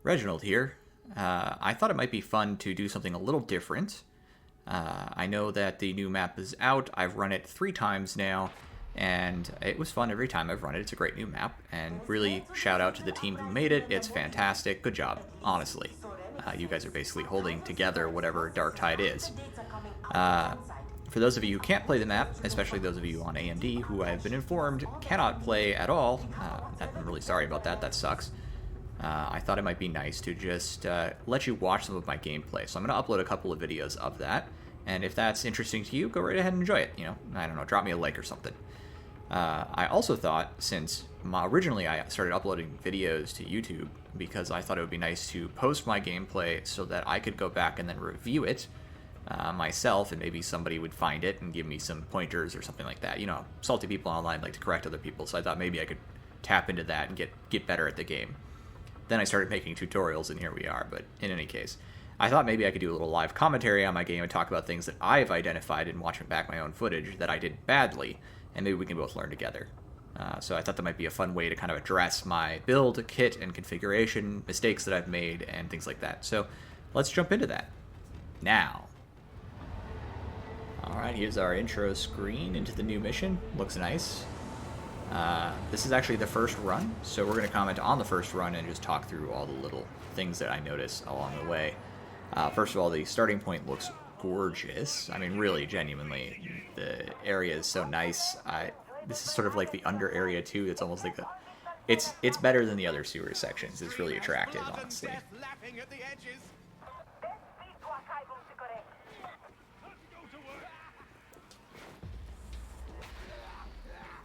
Reginald here. I thought it might be fun to do something a little different. I know that the new map is out. I've run it 3 times now, and it was fun every time I've run it. It's a great new map, and really shout out to the team who made it. It's fantastic. Good job, honestly. You guys are basically holding together whatever Dark Tide is. For those of you who can't play the map, especially those of you on AMD who I have been informed cannot play at all, I'm really sorry about that. That sucks. I thought it might be nice to just let you watch some of my gameplay. So I'm going to upload a couple of videos of that. And if that's interesting to you, go right ahead and enjoy it. You know, I don't know, drop me a like or something. I also thought, since originally I started uploading videos to YouTube because I thought it would be nice to post my gameplay so that I could go back and then review it myself, and maybe somebody would find it and give me some pointers or something like that. You know, salty people online like to correct other people, so I thought maybe I could tap into that and get better at the game. Then I started making tutorials, and here we are. But in any case, I thought maybe I could do a little live commentary on my game and talk about things that I've identified in watching back my own footage that I did badly, and maybe we can both learn together. So I thought that might be a fun way to kind of address my build, kit, and configuration, mistakes that I've made, and things like that. So let's jump into that now. Alright, here's our intro screen into the new mission. Looks nice. This is actually the first run, so we're going to comment on the first run and just talk through all the little things that I noticed along the way. First of all, the starting point looks gorgeous. I mean, really, genuinely, the area is so nice. This is sort of like the under area too. It's almost like it's better than the other sewer sections. It's really attractive, honestly.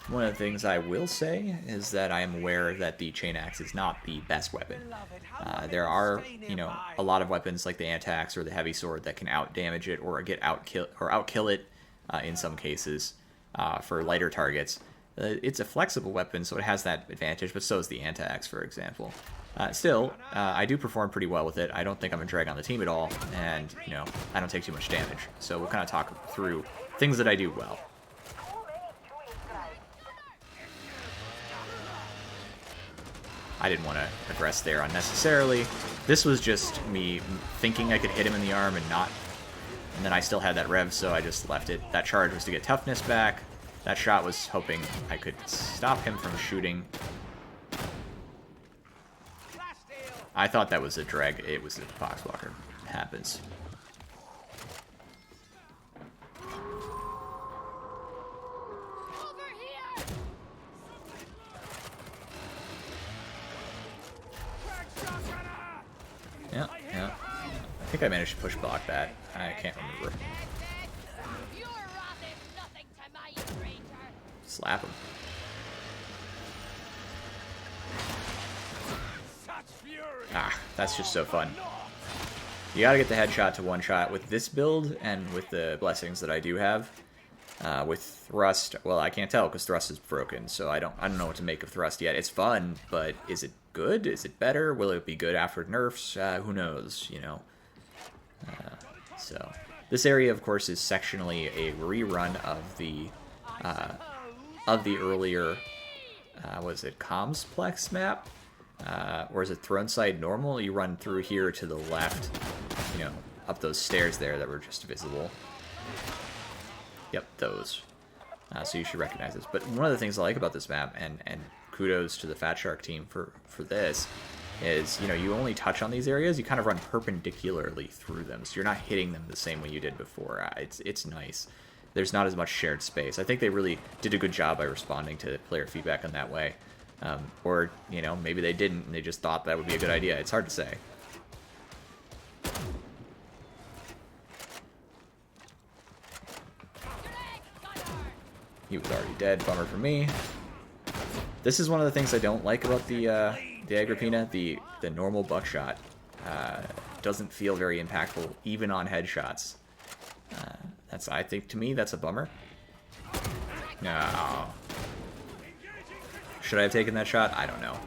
One of the things I will say is that I am aware that the chain axe is not the best weapon. There are, you know, a lot of weapons like the antaxe or the heavy sword that can outdamage it or outkill it in some cases for lighter targets. It's a flexible weapon, so it has that advantage, but so is the antaxe, for example. Still, I do perform pretty well with it. I don't think I'm a drag on the team at all, and, you know, I don't take too much damage. So we'll kind of talk through things that I do well. I didn't want to aggress there unnecessarily. This was just me thinking I could hit him in the arm and not. And then I still had that rev, so I just left it. That charge was to get toughness back. That shot was hoping I could stop him from shooting. I thought that was a drag. It was a boxwalker. It happens. Yeah. I think I managed to push block that. I can't remember. Slap him. Ah, that's just so fun. You gotta get the headshot to one shot with this build and with the blessings that I do have. With thrust, well, I can't tell because thrust is broken, so I don't know what to make of thrust yet. It's fun, but is it good? Is it better? Will it be good after nerfs? Who knows, you know. So this area, of course, is sectionally a rerun of the earlier was it Comsplex map, or is it Throneside normal? You run through here to the left, you know, up those stairs there that were just visible. Yep, those. So you should recognize this. But one of the things I like about this map, and kudos to the Fat Shark team for this, is, you know, you only touch on these areas, you kind of run perpendicularly through them, so you're not hitting them the same way you did before. It's nice. There's not as much shared space. I think they really did a good job by responding to player feedback in that way. Or, you know, maybe they didn't, and they just thought that would be a good idea. It's hard to say. He was already dead. Bummer for me. This is one of the things I don't like about the Agrippina. The normal buckshot doesn't feel very impactful, even on headshots. I think, to me, that's a bummer. No. Should I have taken that shot? I don't know.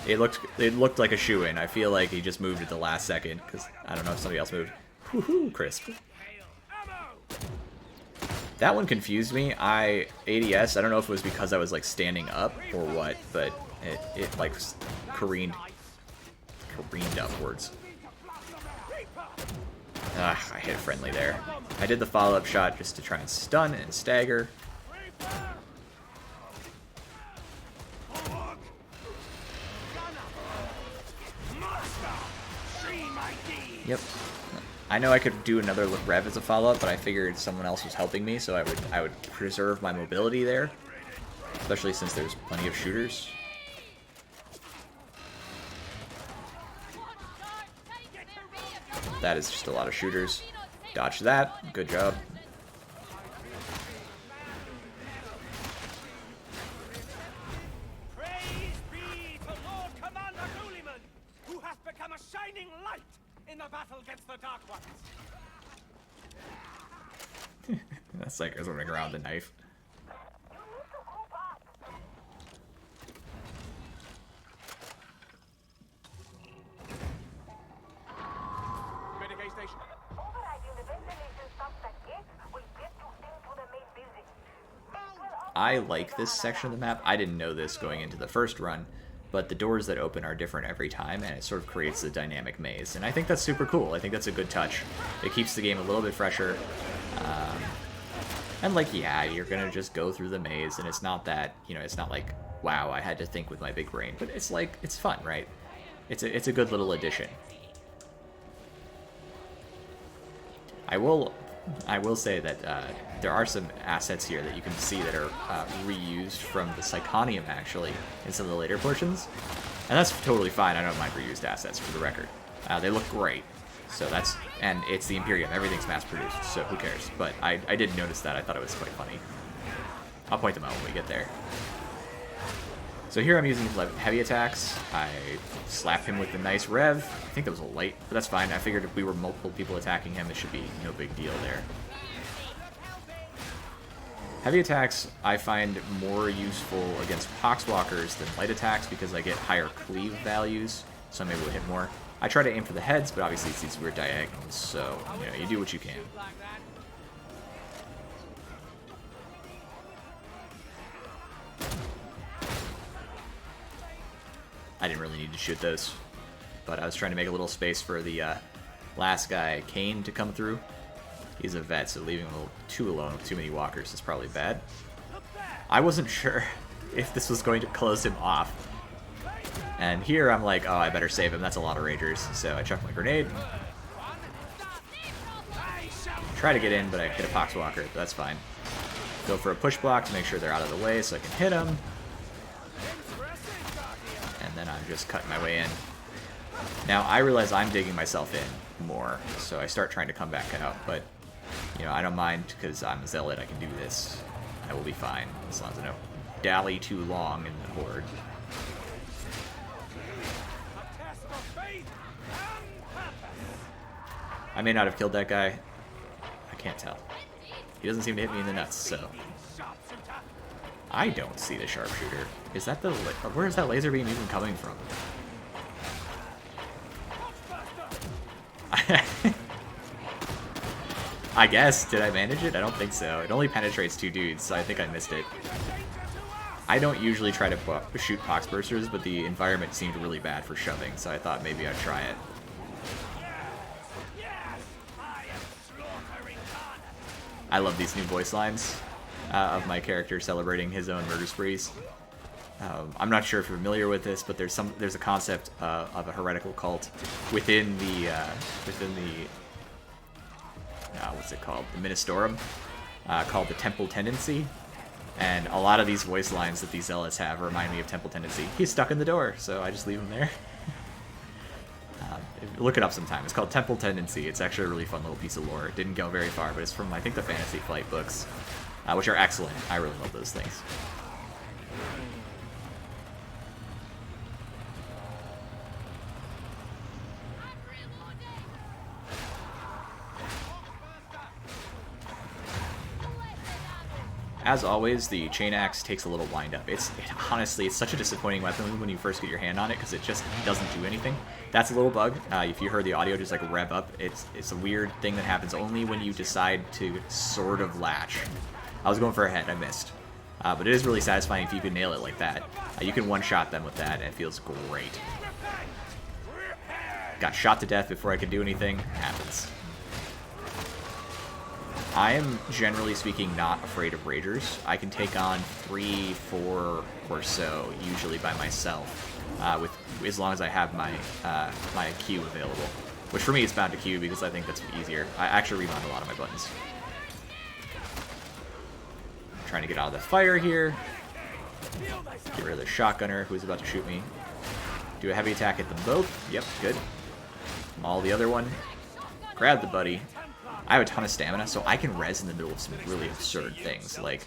It looked like a shoo-in. I feel like he just moved at the last second, because I don't know if somebody else moved. Woohoo, crisp. That one confused me. ADS, I don't know if it was because I was like standing up or what, but It like careened upwards. I hit friendly there. I did the follow-up shot just to try and stun and stagger. Yep. I know I could do another rev as a follow-up, but I figured someone else was helping me, so I would preserve my mobility there, especially since there's plenty of shooters. That is just a lot of shooters. Dodge that. Good job. Praise be to Lord Commander Guliman, who hath become a shining light in the battle against the Dark Ones. That psycho's running around with a knife. I like this section of the map. I didn't know this going into the first run, but the doors that open are different every time, and it sort of creates a dynamic maze. And I think that's super cool. I think that's a good touch. It keeps the game a little bit fresher. And like, yeah, you're gonna just go through the maze, and it's not that, you know, it's not like, wow, I had to think with my big brain. But it's like, it's fun, right? It's a good little addition. I will say that there are some assets here that you can see that are reused from the Psychonium, actually, in some of the later portions. And that's totally fine. I don't mind reused assets, for the record. They look great. So that's... And it's the Imperium. Everything's mass-produced, so who cares? But I did notice that. I thought it was quite funny. I'll point them out when we get there. So here I'm using heavy attacks. I slap him with a nice rev. I think that was a light, but that's fine. I figured if we were multiple people attacking him, it should be no big deal there. Heavy attacks I find more useful against poxwalkers than light attacks because I get higher cleave values, so I'm able to hit more. I try to aim for the heads, but obviously it's these weird diagonals, so you know, you do what you can. I didn't really need to shoot those, but I was trying to make a little space for the last guy, Kane, to come through. He's a vet, so leaving him a little too alone with too many walkers is probably bad. I wasn't sure if this was going to close him off. And here I'm like, oh, I better save him. That's a lot of Ragers. So I chuck my grenade. Try to get in, but I hit a poxwalker, but that's fine. Go for a push block to make sure they're out of the way so I can hit them. And then I'm just cutting my way in. Now, I realize I'm digging myself in more, so I start trying to come back out, but, you know, I don't mind because I'm a zealot. I can do this. I will be fine, as long as I don't dally too long in the horde. I may not have killed that guy. I can't tell. He doesn't seem to hit me in the nuts, so... I don't see the sharpshooter. Is that the... Where is that laser beam even coming from? I guess. Did I manage it? I don't think so. It only penetrates 2 dudes, so I think I missed it. I don't usually try to shoot poxbursters, but the environment seemed really bad for shoving, so I thought maybe I'd try it. I love these new voice lines of my character celebrating his own murder sprees. I'm not sure if you're familiar with this, but there's a concept of a heretical cult within the what's it called? The Ministorum, called the Temple Tendency. And a lot of these voice lines that these zealots have remind me of Temple Tendency. He's stuck in the door, so I just leave him there. Look it up sometime. It's called Temple Tendency. It's actually a really fun little piece of lore. It didn't go very far, but it's from, I think, the Fantasy Flight books, which are excellent. I really love those things. As always, the chain axe takes a little wind up. Honestly, it's such a disappointing weapon when you first get your hand on it because it just doesn't do anything. That's a little bug. If you heard the audio just like rev up, it's a weird thing that happens only when you decide to sort of latch. I was going for a head, I missed. But it is really satisfying if you can nail it like that. You can one-shot them with that, and it feels great. Got shot to death before I could do anything. Happens. I am, generally speaking, not afraid of Ragers. I can take on 3, 4 or so, usually by myself, as long as I have my my Q available. Which for me is bound to Q because I think that's easier. I actually rebound a lot of my buttons. Trying to get out of the fire here. Get rid of the shotgunner who's about to shoot me. Do a heavy attack at them both. Yep, good. Maul the other one. Grab the buddy. I have a ton of stamina, so I can res in the middle of some really absurd things. Like,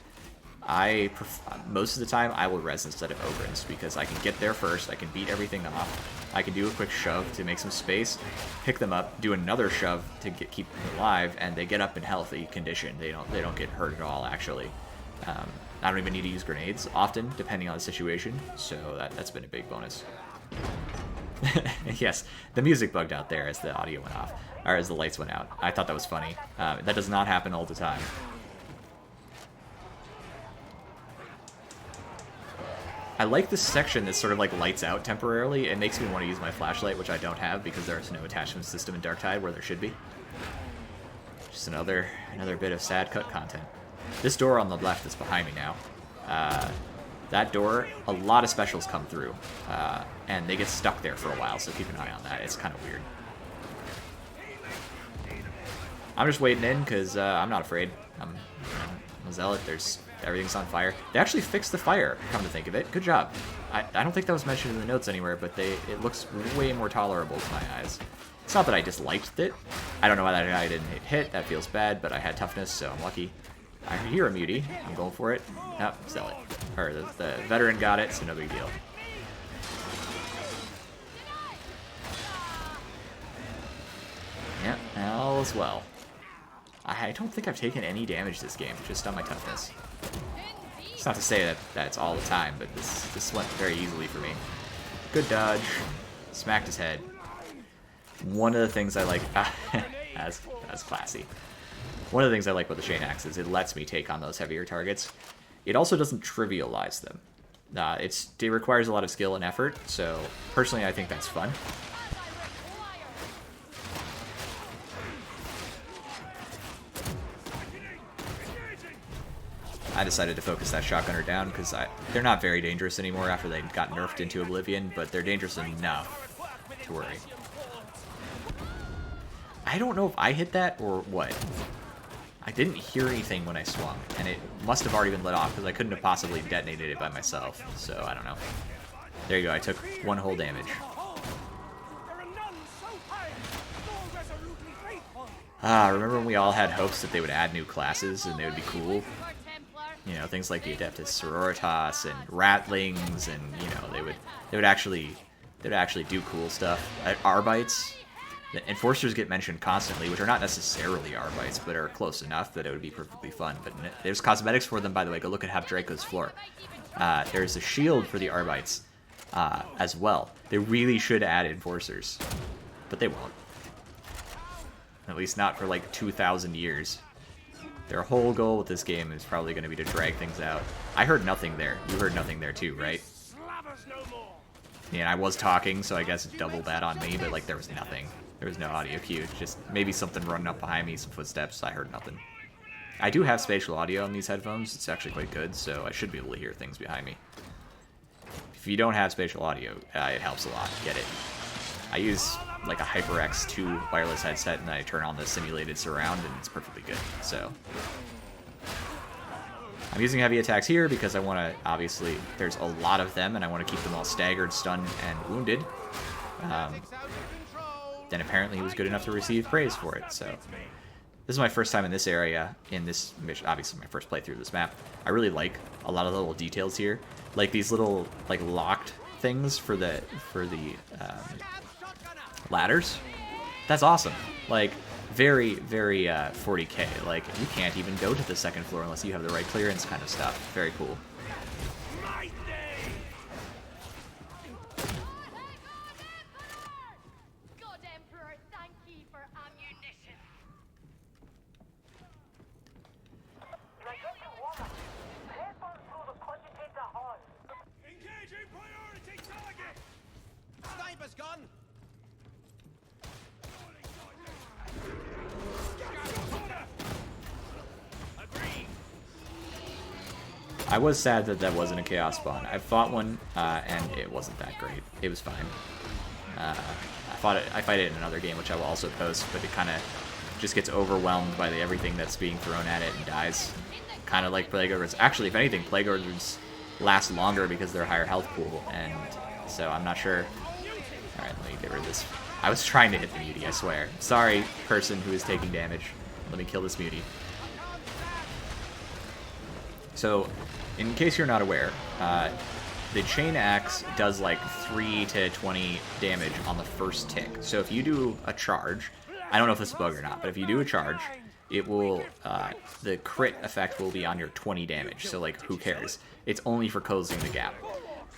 most of the time, I will res instead of Ogrins, because I can get there first, I can beat everything off, I can do a quick shove to make some space, pick them up, do another shove to keep them alive, and they get up in healthy condition. They don't get hurt at all, actually. I don't even need to use grenades often, depending on the situation, so that's been a big bonus. Yes, the music bugged out there as the audio went off, or as the lights went out. I thought that was funny. That does not happen all the time. I like this section that sort of like lights out temporarily. It makes me want to use my flashlight, which I don't have because there is no attachment system in Darktide where there should be. Just another bit of sad cut content. This door on the left is behind me now. That door, a lot of specials come through, and they get stuck there for a while, so keep an eye on that. It's kind of weird. I'm just waiting in, because I'm not afraid. I'm a zealot. Everything's on fire. They actually fixed the fire, come to think of it. Good job. I don't think that was mentioned in the notes anywhere, but it looks way more tolerable to my eyes. It's not that I disliked it. I don't know why that guy didn't hit. That feels bad, but I had toughness, so I'm lucky. I hear a mutie. I'm going for it. Nope, zealot. Or the veteran got it, so no big deal. Yep, all is well. I don't think I've taken any damage this game, just on my toughness. It's not to say that that's all the time, but this went very easily for me. Good dodge. Smacked his head. One of the things I like... that's classy. One of the things I like with the Chain Axe is it lets me take on those heavier targets. It also doesn't trivialize them. It requires a lot of skill and effort, so personally I think that's fun. I decided to focus that shotgunner down because they're not very dangerous anymore after they got nerfed into oblivion, but they're dangerous enough to worry. I don't know if I hit that or what. I didn't hear anything when I swung, and it must have already been lit off because I couldn't have possibly detonated it by myself, so I don't know. There you go, I took 1 whole damage. Remember when we all had hopes that they would add new classes and they would be cool? You know, things like the Adeptus Sororitas and Ratlings, and you know, they would actually do cool stuff. Arbites. The Enforcers get mentioned constantly, which are not necessarily Arbites, but are close enough that it would be perfectly fun. But there's cosmetics for them, by the way. Go look at Draco's floor. There's a shield for the Arbites as well. They really should add Enforcers, but they won't. At least not for like 2,000 years. Their whole goal with this game is probably going to be to drag things out. I heard nothing there. You heard nothing there too, right? Yeah, I was talking, so I guess it's double bad on me, but like there was nothing. There was no audio cue. Just maybe something running up behind me, some footsteps. I heard nothing. I do have spatial audio on these headphones. It's actually quite good, so I should be able to hear things behind me. If you don't have spatial audio, it helps a lot. Get it. I use like a HyperX 2 wireless headset, and I turn on the simulated surround, and it's perfectly good. So I'm using heavy attacks here because I want to, obviously, there's a lot of them, and I want to keep them all staggered, stunned, and wounded. Then apparently he was good enough to receive praise for it, so. This is my first time in this area, in this mission, obviously my first playthrough of this map. I really like a lot of the little details here. Like these little, like, locked things for the ladders. That's awesome. Like, very, very 40k. Like, you can't even go to the second floor unless you have the right clearance kind of stuff. Very cool. I was sad that that wasn't a chaos spawn. I fought one, and it wasn't that great. It was fine. I fight it in another game, which I will also post, but it kind of just gets overwhelmed by everything that's being thrown at it and dies. Kind of like Plague Ogres. Actually, if anything, Plague Ogres last longer because they're a higher health pool, and so I'm not sure. Alright, let me get rid of this. I was trying to hit the mutie, I swear. Sorry, person who is taking damage. Let me kill this mutie. So, in case you're not aware, the chain axe does like 3 to 20 damage on the first tick. So if you do a charge, I don't know if it's a bug or not, but if you do a charge, it will, the crit effect will be on your 20 damage. So like, who cares? It's only for closing the gap.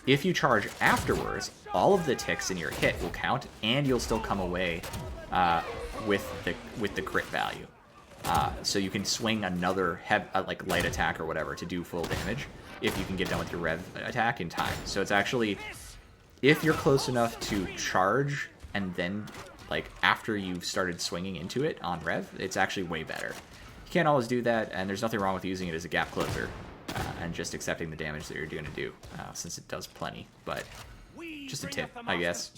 If you charge afterwards, all of the ticks in your hit will count, and you'll still come away with the crit value. So you can swing another like light attack or whatever to do full damage if you can get done with your rev attack in time. So it's actually, if you're close enough to charge and then like after you've started swinging into it on rev, it's actually way better. You can't always do that, and there's nothing wrong with using it as a gap closer and just accepting the damage that you're going to do, since it does plenty. But just a tip, I guess.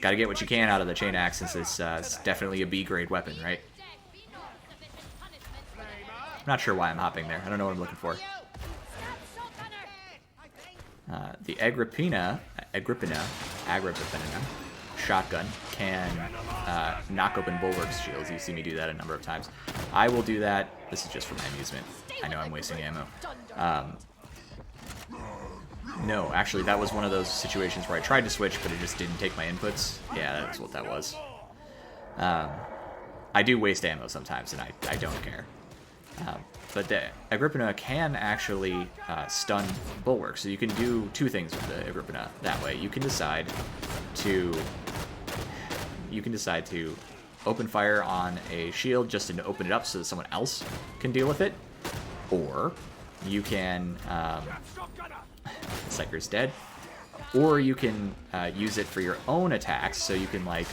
Gotta get what you can out of the chain axe, since it's definitely a B-grade weapon, right? I'm not sure why I'm hopping there. I don't know what I'm looking for. The Agrippina shotgun can knock open bulwarks shields. You see me do that a number of times. I will do that. This is just for my amusement. I know I'm wasting ammo. No, actually, that was one of those situations where I tried to switch, but it just didn't take my inputs. Yeah, that's what that was. I do waste ammo sometimes, and I don't care. But the Agrippina can actually stun bulwarks, so you can do two things with the Agrippina that way. You can decide to open fire on a shield just to open it up so that someone else can deal with it, or you can Psyker's dead, or you can use it for your own attacks, so you can like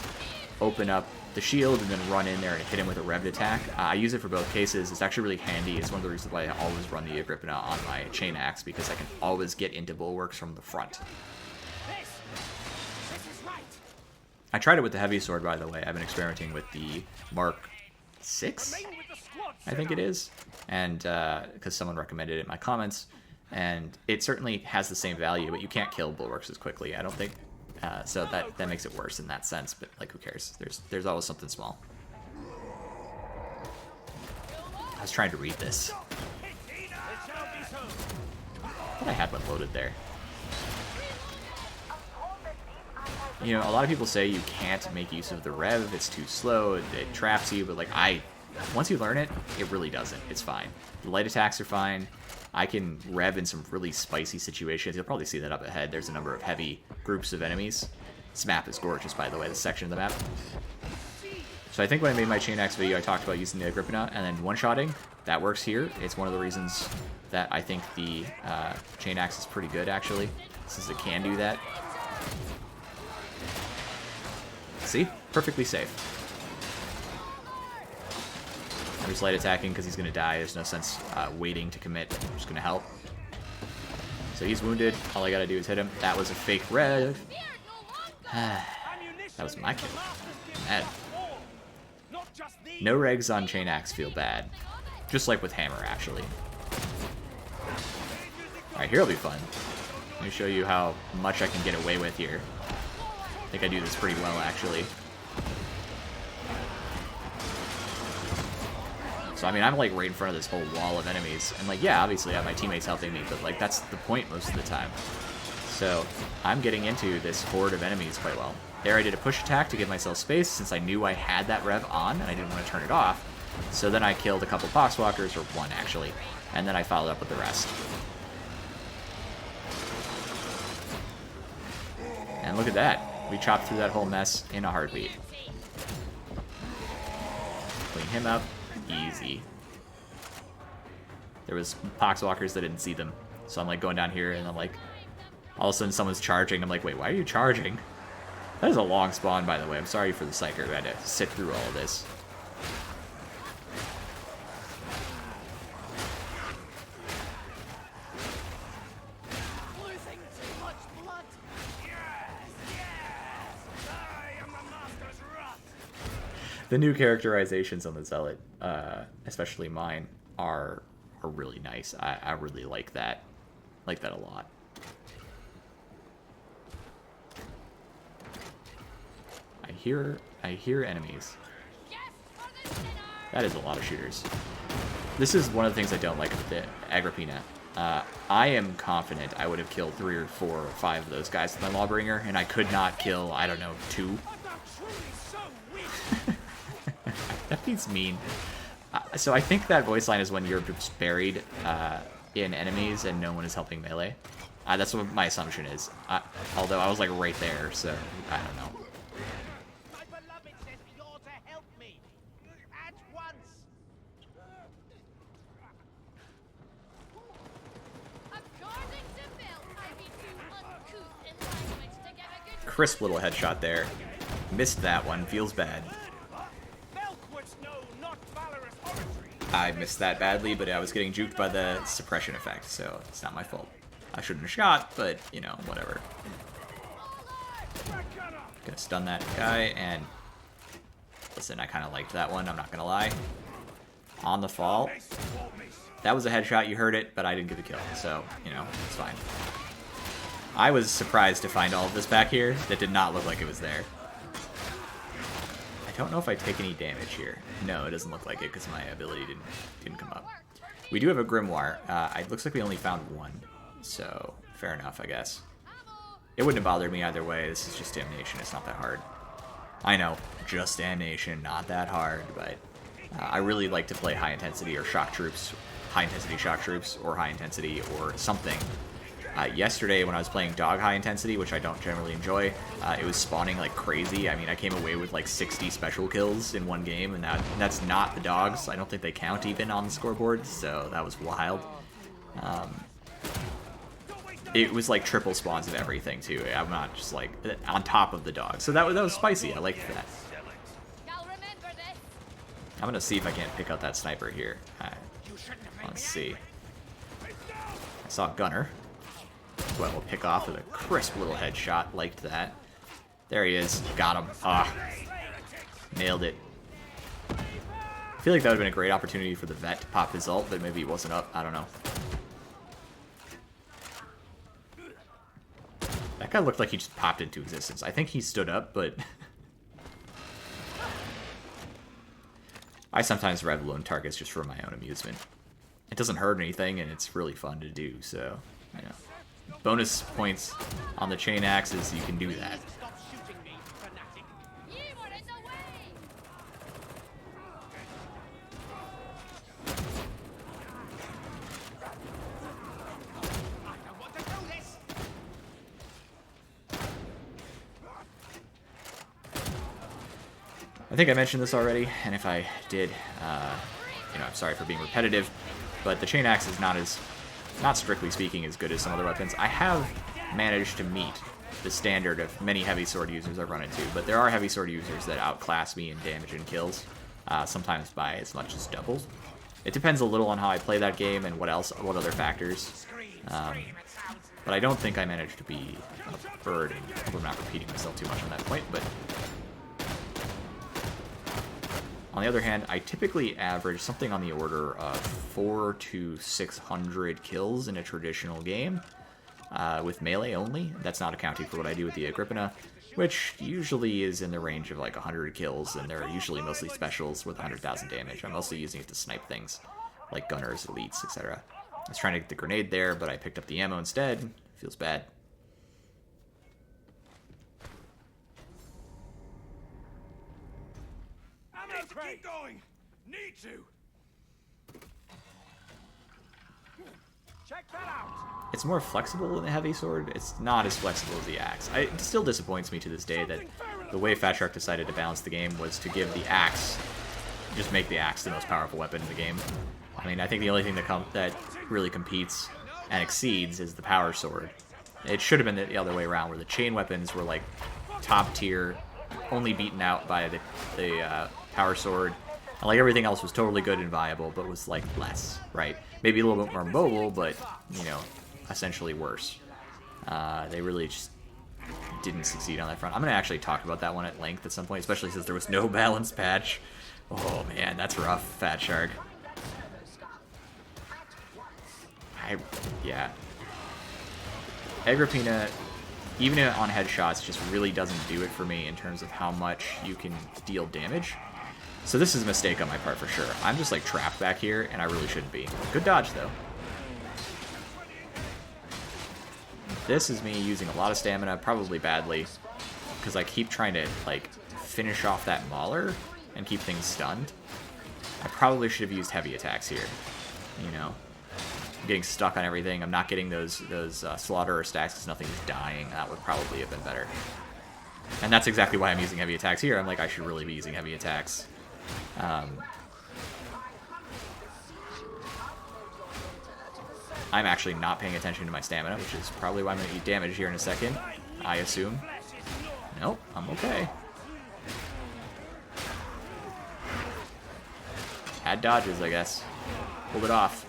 open up the shield and then run in there and hit him with a revved attack. I use it for both cases. It's actually really handy. It's one of the reasons why I always run the Agrippina on my chain axe, because I can always get into bulwarks from the front. I tried it with the heavy sword, by the way. I've been experimenting with the Mark 6, I think it is, and because someone recommended it in my comments, and it certainly has the same value, but you can't kill bulwarks as quickly, I don't think. So that makes it worse in that sense, but like, who cares? There's always something small. I was trying to read this. I thought I had one loaded there. You know, a lot of people say you can't make use of the rev, it's too slow, it traps you, but like, once you learn it, it really doesn't. It's fine. The light attacks are fine. I can rev in some really spicy situations. You'll probably see that up ahead. There's a number of heavy groups of enemies. This map is gorgeous, by the way, this section of the map. So I think when I made my chain axe video, I talked about using the Agrippina and then one-shotting. That works here. It's one of the reasons that I think the chain axe is pretty good, actually, since it can do that. See? Perfectly safe. I'm just light attacking because he's going to die. There's no sense waiting to commit. I'm just going to help. So he's wounded. All I got to do is hit him. That was a fake rev. That was my kill. Mad. No regs on chain axe feel bad. Just like with hammer, actually. Alright, here'll be fun. Let me show you how much I can get away with here. I think I do this pretty well, actually. So, I mean, I'm, like, right in front of this whole wall of enemies. And, like, yeah, obviously I have my teammates helping me, but, like, that's the point most of the time. So, I'm getting into this horde of enemies quite well. There I did a push attack to give myself space, since I knew I had that rev on, and I didn't want to turn it off. So then I killed a couple poxwalkers, or one, actually. And then I followed up with the rest. And look at that. We chopped through that whole mess in a heartbeat. Clean him up. Easy. There was poxwalkers that didn't see them. So I'm like going down here and I'm like, all of a sudden someone's charging. I'm like, wait, why are you charging? That is a long spawn, by the way. I'm sorry for the psyker who had to sit through all of this. The new characterizations on the Zealot, especially mine, are really nice. I really like that. Like that a lot. I hear enemies. That is a lot of shooters. This is one of the things I don't like with the Agrippina. I am confident I would have killed 3 or 4 or 5 of those guys with my Lawbringer, and I could not kill, I don't know, 2. That feels mean. So I think that voice line is when you're just buried in enemies and no one is helping melee. That's what my assumption is. Although I was like right there, so I don't know. My beloved says you're to help me at once. According to Bill, I be too uncouth in language to get a good Crisp little headshot there. Missed that one. Feels bad. I missed that badly, but I was getting juked by the suppression effect, so it's not my fault. I shouldn't have shot, but, you know, whatever. Gonna stun that guy, and... Listen, I kind of liked that one, I'm not gonna lie. On the fall. That was a headshot, you heard it, but I didn't get the kill, so, you know, it's fine. I was surprised to find all of this back here. That did not look like it was there. I don't know if I take any damage here. No, it doesn't look like it because my ability didn't come up. We do have a Grimoire. It looks like we only found 1, so fair enough, I guess. It wouldn't have bothered me either way. This is just damnation. It's not that hard. I know, just damnation, not that hard, but I really like to play high intensity or shock troops, high intensity shock troops, or high intensity or something. Yesterday, when I was playing dog high intensity, which I don't generally enjoy, it was spawning like crazy. I mean, I came away with like 60 special kills in one game, and that's not the dogs. I don't think they count even on the scoreboard, so that was wild. It was like triple spawns of everything too. I'm not just like on top of the dogs, so that was spicy. I liked that. I'm gonna see if I can't pick out that sniper here. Let's see. I saw Gunner. Well, we'll pick off with a crisp little headshot. Liked that. There he is. Got him. Ah. Nailed it. I feel like that would have been a great opportunity for the vet to pop his ult, but maybe he wasn't up. I don't know. That guy looked like he just popped into existence. I think he stood up, but... I sometimes rev lone targets just for my own amusement. It doesn't hurt anything, and it's really fun to do, so... I know. Bonus points on the chain axes, you can do that. I think I mentioned this already, and if I did, you know, I'm sorry for being repetitive, but the chain axe is not strictly speaking as good as some other weapons. I have managed to meet the standard of many heavy sword users I've run into, but there are heavy sword users that outclass me in damage and kills, sometimes by as much as double. It depends a little on how I play that game and what other factors. But I don't think I managed to be a bird, and I hope I'm not repeating myself too much on that point, but... On the other hand, I typically average something on the order of 400 to 600 kills in a traditional game, with melee only. That's not accounting for what I do with the Agrippina, which usually is in the range of like 100 kills, and they're usually mostly specials with 100,000 damage. I'm mostly using it to snipe things, like gunners, elites, etc. I was trying to get the grenade there, but I picked up the ammo instead. Feels bad. Keep going. Need to. Check that out. It's more flexible than the heavy sword. It's not as flexible as the axe. It still disappoints me to this day that the way Fat Shark decided to balance the game was to give the axe, just make the axe the most powerful weapon in the game. I mean, I think the only thing that really competes and exceeds is the power sword. It should have been the other way around, where the chain weapons were like top tier, only beaten out by the power sword, and like everything else was totally good and viable, but was like less, right? Maybe a little bit more mobile, but you know, essentially worse. They really just didn't succeed on that front. I'm going to actually talk about that one at length at some point, especially since there was no balance patch. Oh man, that's rough, Fat Shark. Yeah. Agrippina, even on headshots, just really doesn't do it for me in terms of how much you can deal damage. So this is a mistake on my part for sure. I'm just like trapped back here, and I really shouldn't be. Good dodge, though. This is me using a lot of stamina, probably badly, because I keep trying to like finish off that Mauler and keep things stunned. I probably should have used heavy attacks here, you know. I'm getting stuck on everything. I'm not getting those Slaughterer stacks because nothing's dying. That would probably have been better. And that's exactly why I'm using heavy attacks here. I'm like, I should really be using heavy attacks. I'm actually not paying attention to my stamina, which is probably why I'm going to eat damage here in a second, I assume. Nope, I'm okay. Had dodges, I guess. Pulled it off.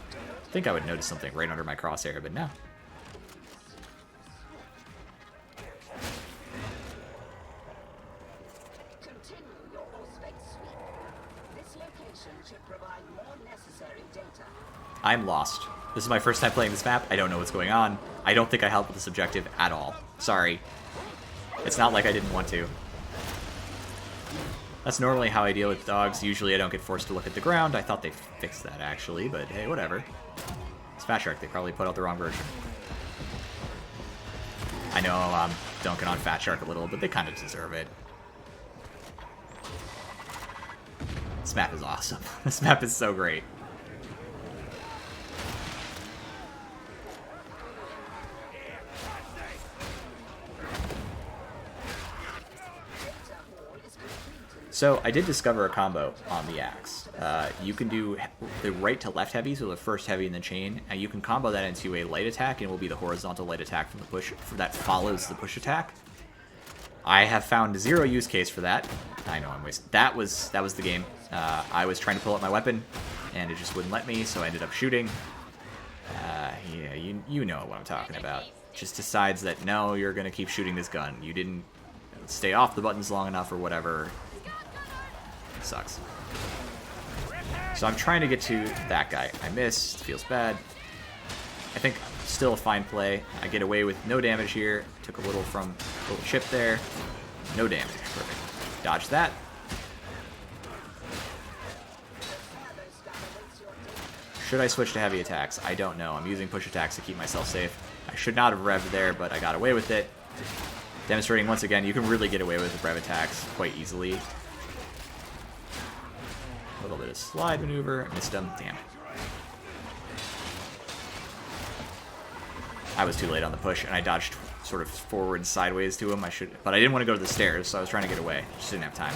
I think I would notice something right under my crosshair, but no. I'm lost. This is my first time playing this map. I don't know what's going on. I don't think I helped with this objective at all. Sorry. It's not like I didn't want to. That's normally how I deal with dogs. Usually I don't get forced to look at the ground. I thought they fixed that, actually, but hey, whatever. It's Fat Shark. They probably put out the wrong version. I know I'm dunking on Fat Shark a little, but they kind of deserve it. This map is awesome. This map is so great. So I did discover a combo on the axe. You can do the right to left heavy, so the first heavy in the chain, and you can combo that into a light attack, and it will be the horizontal light attack from the push that follows the push attack. I have found zero use case for that. I know I'm wasting. That was the game. I was trying to pull out my weapon, and it just wouldn't let me, so I ended up shooting. Yeah, you know what I'm talking about. Just decides that no, you're gonna keep shooting this gun. You didn't stay off the buttons long enough or whatever. Sucks. So I'm trying to get to that guy. I missed. Feels bad. I think still a fine play. I get away with no damage here. Took a little from a little chip there. No damage. Perfect. Dodge that. Should I switch to heavy attacks? I don't know. I'm using push attacks to keep myself safe. I should not have revved there, but I got away with it. Demonstrating once again, you can really get away with the rev attacks quite easily. A little bit of slide maneuver. Missed him. Damn. I was too late on the push, and I dodged sort of forward sideways to him. But I didn't want to go to the stairs, so I was trying to get away. Just didn't have time.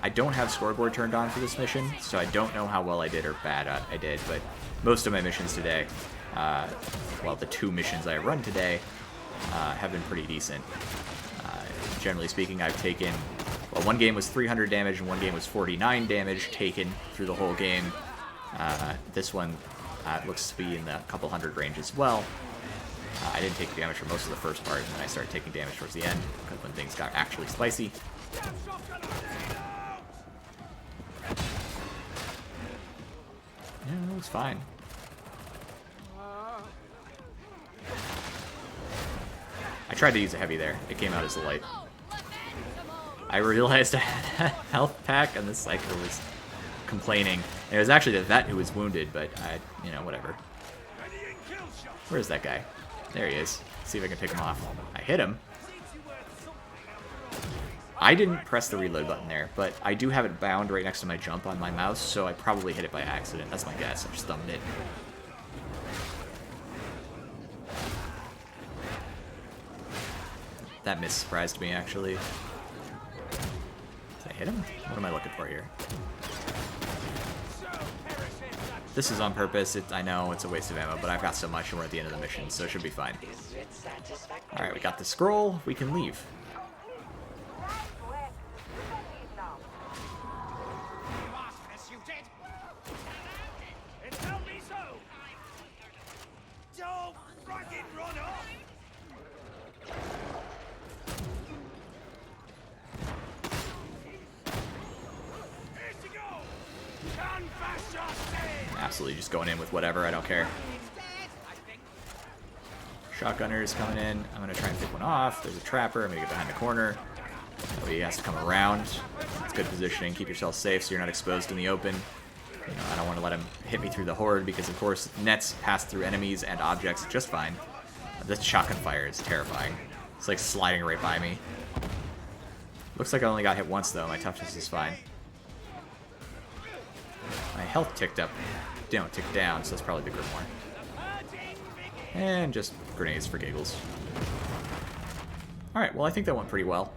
I don't have scoreboard turned on for this mission, so I don't know how well I did or bad I did, but most of my missions today, well, the 2 missions I run today, have been pretty decent. Generally speaking, I've taken, well, one game was 300 damage and one game was 49 damage taken through the whole game. This one looks to be in the couple hundred range as well. I didn't take damage for most of the first part, and then I started taking damage towards the end, because when things got actually spicy. Yeah, it was fine. I tried to use a heavy there. It came out as a light. I realized I had a health pack, and the Psycho was complaining. And it was actually the vet who was wounded, but you know, whatever. Where's that guy? There he is. Let's see if I can pick him off. I hit him. I didn't press the reload button there, but I do have it bound right next to my jump on my mouse, so I probably hit it by accident. That's my guess. I just thumbed it. That miss surprised me, actually. Did I hit him? What am I looking for here? This is on purpose. I know it's a waste of ammo, but I've got so much and we're at the end of the mission, so it should be fine. Alright, we got the scroll. We can leave. absolutely just going in with whatever. I don't care. Shotgunner's coming in. I'm going to try and pick one off. There's a trapper. I'm going to get behind the corner. So he has to come around. It's good positioning. Keep yourself safe so you're not exposed in the open. You know, I don't want to let him hit me through the horde because, of course, nets pass through enemies and objects just fine. This shotgun fire is terrifying. It's like sliding right by me. Looks like I only got hit once, though. My toughness is fine. My health ticked up. Don't tick down, so that's probably the Grimoire. And just grenades for giggles. Alright, well, I think that went pretty well.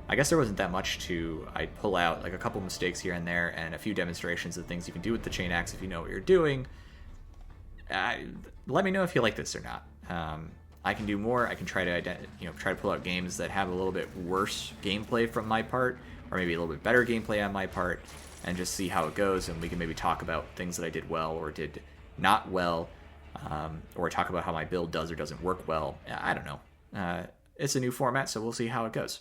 I guess there wasn't that much to... I'd pull out like a couple mistakes here and there and a few demonstrations of things you can do with the chain axe if you know what you're doing. Let me know if you like this or not. I can do more. I can try to try to pull out games that have a little bit worse gameplay from my part, or maybe a little bit better gameplay on my part, and just see how it goes, and we can maybe talk about things that I did well or did not well, or talk about how my build does or doesn't work well. I don't know. It's a new format, so we'll see how it goes.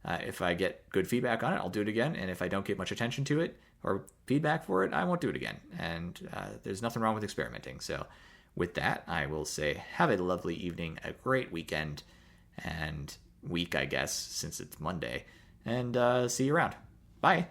If I get good feedback on it, I'll do it again, and if I don't get much attention to it or feedback for it, I won't do it again. And there's nothing wrong with experimenting. So with that, I will say have a lovely evening, a great weekend, and week, I guess, since it's Monday, and see you around. Bye!